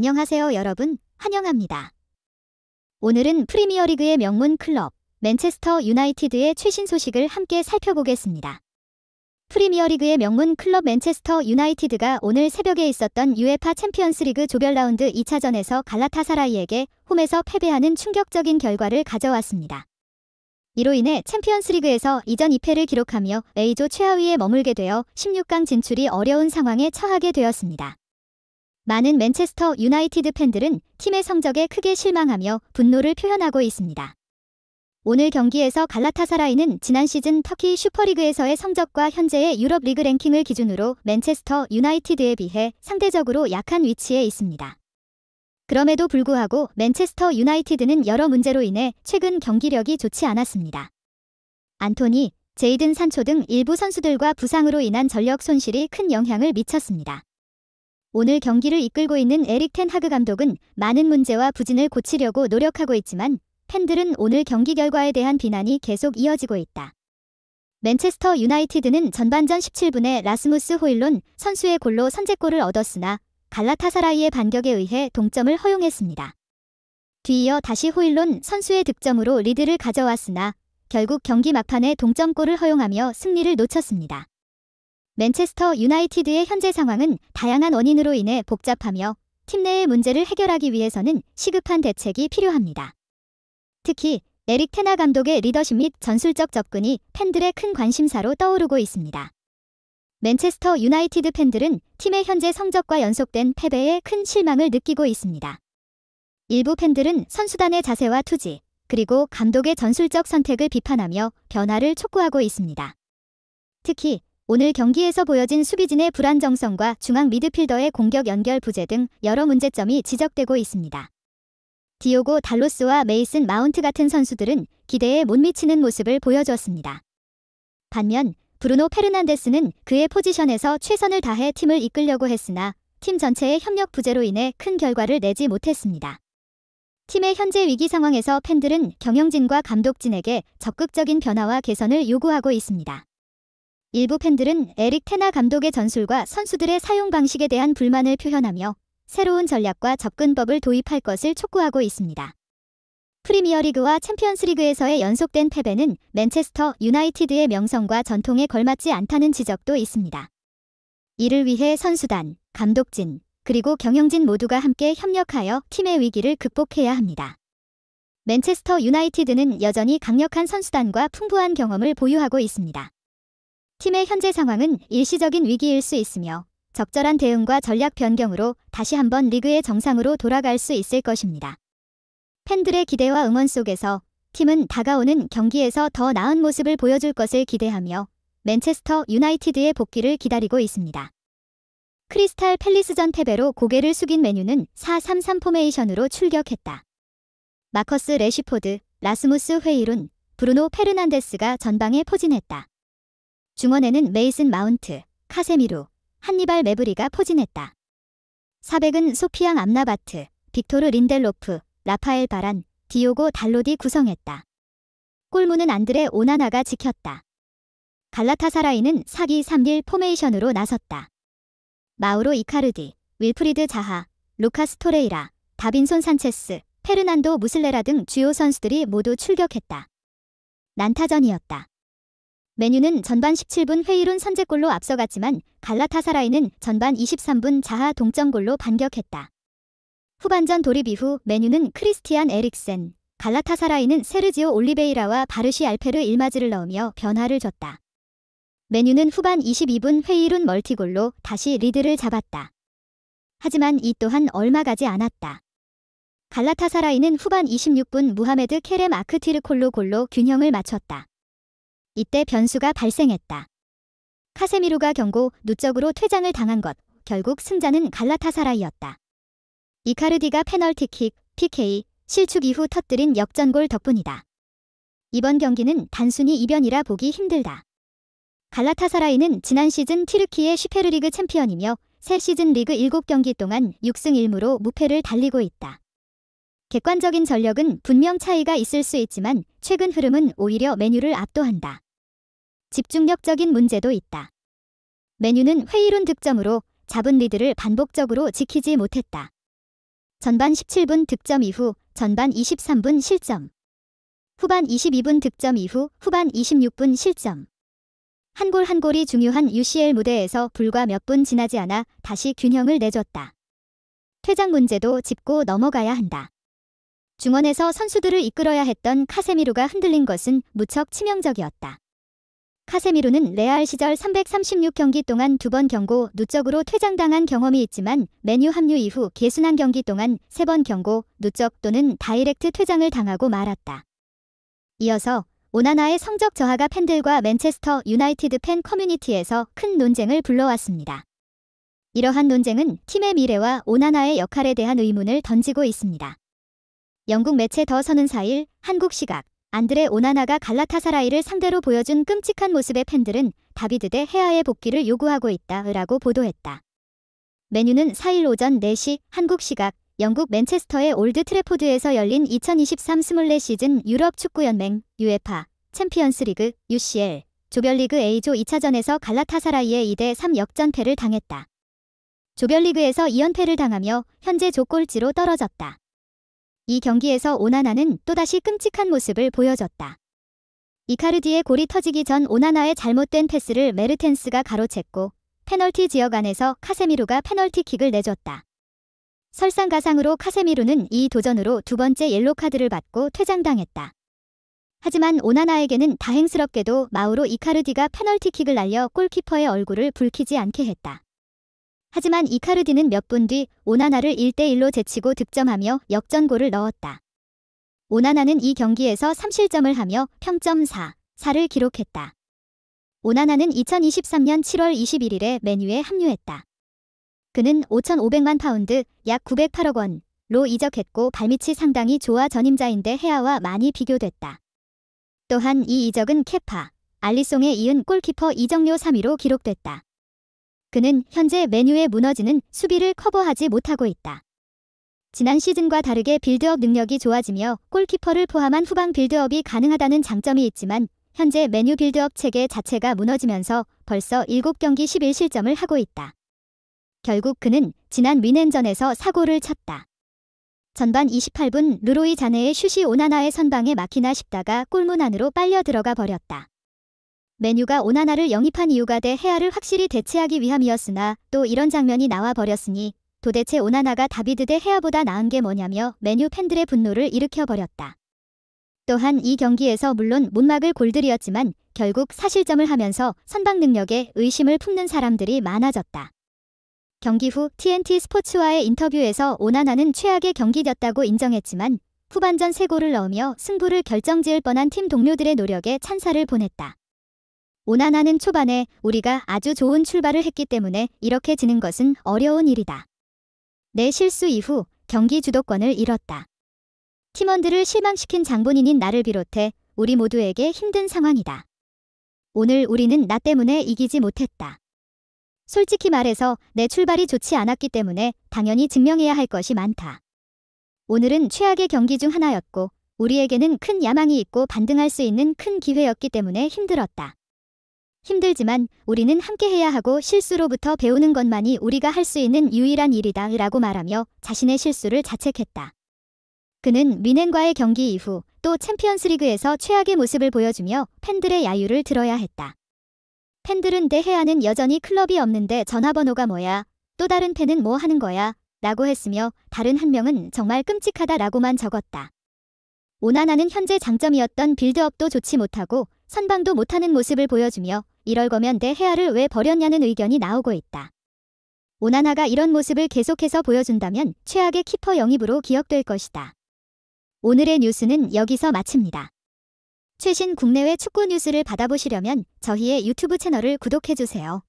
안녕하세요 여러분, 환영합니다. 오늘은 프리미어리그의 명문 클럽 맨체스터 유나이티드의 최신 소식을 함께 살펴보겠습니다. 프리미어리그의 명문 클럽 맨체스터 유나이티드가 오늘 새벽에 있었던 UEFA 챔피언스리그 조별 라운드 2차전에서 갈라타사라이에게 홈에서 패배하는 충격적인 결과를 가져왔습니다. 이로 인해 챔피언스리그에서 이전 2패를 기록하며 A조 최하위에 머물게 되어 16강 진출이 어려운 상황에 처하게 되었습니다. 많은 맨체스터 유나이티드 팬들은 팀의 성적에 크게 실망하며 분노를 표현하고 있습니다. 오늘 경기에서 갈라타사라이는 지난 시즌 터키 슈퍼리그에서의 성적과 현재의 유럽 리그 랭킹을 기준으로 맨체스터 유나이티드에 비해 상대적으로 약한 위치에 있습니다. 그럼에도 불구하고 맨체스터 유나이티드는 여러 문제로 인해 최근 경기력이 좋지 않았습니다. 안토니, 제이든 산초 등 일부 선수들과 부상으로 인한 전력 손실이 큰 영향을 미쳤습니다. 오늘 경기를 이끌고 있는 에릭 텐 하그 감독은 많은 문제와 부진을 고치려고 노력하고 있지만 팬들은 오늘 경기 결과에 대한 비난이 계속 이어지고 있다. 맨체스터 유나이티드는 전반전 17분에 라스무스 호일론 선수의 골로 선제골을 얻었으나 갈라타사라이의 반격에 의해 동점을 허용했습니다. 뒤이어 다시 호일론 선수의 득점으로 리드를 가져왔으나 결국 경기 막판에 동점골을 허용하며 승리를 놓쳤습니다. 맨체스터 유나이티드의 현재 상황은 다양한 원인으로 인해 복잡하며 팀 내의 문제를 해결하기 위해서는 시급한 대책이 필요합니다. 특히 에릭 테나 감독의 리더십 및 전술적 접근이 팬들의 큰 관심사로 떠오르고 있습니다. 맨체스터 유나이티드 팬들은 팀의 현재 성적과 연속된 패배에 큰 실망을 느끼고 있습니다. 일부 팬들은 선수단의 자세와 투지, 그리고 감독의 전술적 선택을 비판하며 변화를 촉구하고 있습니다. 특히 오늘 경기에서 보여진 수비진의 불안정성과 중앙 미드필더의 공격 연결 부재 등 여러 문제점이 지적되고 있습니다. 디오고 달로스와 메이슨 마운트 같은 선수들은 기대에 못 미치는 모습을 보여주었습니다. 반면 브루노 페르난데스는 그의 포지션에서 최선을 다해 팀을 이끌려고 했으나 팀 전체의 협력 부재로 인해 큰 결과를 내지 못했습니다. 팀의 현재 위기 상황에서 팬들은 경영진과 감독진에게 적극적인 변화와 개선을 요구하고 있습니다. 일부 팬들은 에릭 테나 감독의 전술과 선수들의 사용 방식에 대한 불만을 표현하며 새로운 전략과 접근법을 도입할 것을 촉구하고 있습니다. 프리미어리그와 챔피언스리그에서의 연속된 패배는 맨체스터 유나이티드의 명성과 전통에 걸맞지 않다는 지적도 있습니다. 이를 위해 선수단, 감독진, 그리고 경영진 모두가 함께 협력하여 팀의 위기를 극복해야 합니다. 맨체스터 유나이티드는 여전히 강력한 선수단과 풍부한 경험을 보유하고 있습니다. 팀의 현재 상황은 일시적인 위기일 수 있으며 적절한 대응과 전략 변경으로 다시 한번 리그의 정상으로 돌아갈 수 있을 것입니다. 팬들의 기대와 응원 속에서 팀은 다가오는 경기에서 더 나은 모습을 보여줄 것을 기대하며 맨체스터 유나이티드의 복귀를 기다리고 있습니다. 크리스탈 팰리스전 패배로 고개를 숙인 맨유는 4-3-3 포메이션으로 출격했다. 마커스 레시포드, 라스무스 회일룬, 브루노 페르난데스가 전방에 포진했다. 중원에는 메이슨 마운트, 카세미루, 한니발 메브리가 포진했다. 사백은 소피앙 암라바트, 빅토르 린델로프, 라파엘 바란, 디오고 달로디 구성했다. 골문은 안드레 오나나가 지켰다. 갈라타사라이는 4-2-3-1 포메이션으로 나섰다. 마우로 이카르디, 윌프리드 자하, 루카스 토레이라, 다빈손 산체스, 페르난도 무슬레라 등 주요 선수들이 모두 출격했다. 난타전이었다. 맨유는 전반 17분 회일룬 선제골로 앞서갔지만 갈라타사라이는 전반 23분 자하 동점골로 반격했다. 후반전 돌입 이후 맨유는 크리스티안 에릭센, 갈라타사라이는 세르지오 올리베이라와 바르시 알페르 일마즈를 넣으며 변화를 줬다. 맨유는 후반 22분 회일룬 멀티골로 다시 리드를 잡았다. 하지만 이 또한 얼마 가지 않았다. 갈라타사라이는 후반 26분 무하메드 케렘 아크티르콜루 골로 균형을 맞췄다. 이때 변수가 발생했다. 카세미루가 경고 누적으로 퇴장을 당한 것, 결국 승자는 갈라타사라이였다. 이카르디가 페널티킥, PK, 실축 이후 터뜨린 역전골 덕분이다. 이번 경기는 단순히 이변이라 보기 힘들다. 갈라타사라이는 지난 시즌 튀르키예 슈페르리그 챔피언이며 새 시즌 리그 7경기 동안 6승 1무로 무패를 달리고 있다. 객관적인 전력은 분명 차이가 있을 수 있지만 최근 흐름은 오히려 맨유를 압도한다. 집중력적인 문제도 있다. 맨유는 회일룬 득점으로 잡은 리드를 반복적으로 지키지 못했다. 전반 17분 득점 이후 전반 23분 실점. 후반 22분 득점 이후 후반 26분 실점. 한 골 한 골이 중요한 UCL 무대에서 불과 몇 분 지나지 않아 다시 균형을 내줬다. 퇴장 문제도 짚고 넘어가야 한다. 중원에서 선수들을 이끌어야 했던 카세미로가 흔들린 것은 무척 치명적이었다. 카세미로는 레알 시절 336경기 동안 2번 경고 누적으로 퇴장당한 경험이 있지만 맨유 합류 이후 개순한 경기 동안 3번 경고, 누적 또는 다이렉트 퇴장을 당하고 말았다. 이어서 오나나의 성적 저하가 팬들과 맨체스터 유나이티드 팬 커뮤니티에서 큰 논쟁을 불러왔습니다. 이러한 논쟁은 팀의 미래와 오나나의 역할에 대한 의문을 던지고 있습니다. 영국 매체 더 선은 4일 한국 시각 안드레 오나나가 갈라타사라이를 상대로 보여준 끔찍한 모습의 팬들은 다비드 대 헤아의 복귀를 요구하고 있다라고 보도했다. 맨유는 4일 오전 4시 한국 시각 영국 맨체스터의 올드 트래포드에서 열린 2023-24 시즌 유럽 축구연맹 UEFA 챔피언스 리그 UCL 조별리그 A조 2차전에서 갈라타사라이에 2대3 역전패를 당했다. 조별리그에서 2연패를 당하며 현재 조꼴찌로 떨어졌다. 이 경기에서 오나나는 또다시 끔찍한 모습을 보여줬다. 이카르디의 골이 터지기 전 오나나의 잘못된 패스를 메르텐스가 가로챘고 페널티 지역 안에서 카세미로가 페널티킥을 내줬다. 설상가상으로 카세미로는 이 도전으로 2번째 옐로카드를 받고 퇴장당했다. 하지만 오나나에게는 다행스럽게도 마우로 이카르디가 페널티킥을 날려 골키퍼의 얼굴을 붉히지 않게 했다. 하지만 이카르디는 몇 분 뒤 오나나를 1대1로 제치고 득점하며 역전골을 넣었다. 오나나는 이 경기에서 3실점을 하며 평점 4를 기록했다. 오나나는 2023년 7월 21일에 맨유에 합류했다. 그는 5,500만 파운드, 약 908억 원로 이적했고 발밑이 상당히 좋아 전임자인데 헤아와 많이 비교됐다. 또한 이 이적은 케파, 알리송에 이은 골키퍼 이적료 3위로 기록됐다. 그는 현재 맨유의 무너지는 수비를 커버하지 못하고 있다. 지난 시즌과 다르게 빌드업 능력이 좋아지며 골키퍼를 포함한 후방 빌드업이 가능하다는 장점이 있지만 현재 맨유 빌드업 체계 자체가 무너지면서 벌써 7경기 11실점을 하고 있다. 결국 그는 지난 위넨전에서 사고를 쳤다. 전반 28분 르로이 자네의 슛이 오나나의 선방에 막히나 싶다가 골문 안으로 빨려 들어가 버렸다. 맨유가 오나나를 영입한 이유가 대 헤아를 확실히 대체하기 위함이었으나 또 이런 장면이 나와 버렸으니 도대체 오나나가 다비드 대 헤아보다 나은 게 뭐냐며 맨유 팬들의 분노를 일으켜버렸다. 또한 이 경기에서 물론 못 막을 골들이었지만 결국 4실점을 하면서 선방 능력에 의심을 품는 사람들이 많아졌다. 경기 후 TNT 스포츠와의 인터뷰에서 오나나는 최악의 경기였다고 인정했지만 후반전 3골을 넣으며 승부를 결정지을 뻔한 팀 동료들의 노력에 찬사를 보냈다. 오나나는 초반에 우리가 아주 좋은 출발을 했기 때문에 이렇게 지는 것은 어려운 일이다. 내 실수 이후 경기 주도권을 잃었다. 팀원들을 실망시킨 장본인인 나를 비롯해 우리 모두에게 힘든 상황이다. 오늘 우리는 나 때문에 이기지 못했다. 솔직히 말해서 내 출발이 좋지 않았기 때문에 당연히 증명해야 할 것이 많다. 오늘은 최악의 경기 중 하나였고 우리에게는 큰 야망이 있고 반등할 수 있는 큰 기회였기 때문에 힘들었다. 힘들지만 우리는 함께해야 하고 실수로부터 배우는 것만이 우리가 할 수 있는 유일한 일이다 라고 말하며 자신의 실수를 자책했다. 그는 미넨과의 경기 이후 또 챔피언스리그에서 최악의 모습을 보여주며 팬들의 야유를 들어야 했다. 팬들은 대 헤아는 여전히 클럽이 없는데 전화번호가 뭐야? 또 다른 팬은 뭐 하는 거야? 라고 했으며 다른 한 명은 정말 끔찍하다 라고만 적었다. 오나나는 현재 장점이었던 빌드업도 좋지 못하고 선방도 못하는 모습을 보여주며 이럴 거면 대 헤아를 왜 버렸냐는 의견이 나오고 있다. 오나나가 이런 모습을 계속해서 보여준다면 최악의 키퍼 영입으로 기억될 것이다. 오늘의 뉴스는 여기서 마칩니다. 최신 국내외 축구 뉴스를 받아보시려면 저희의 유튜브 채널을 구독해주세요.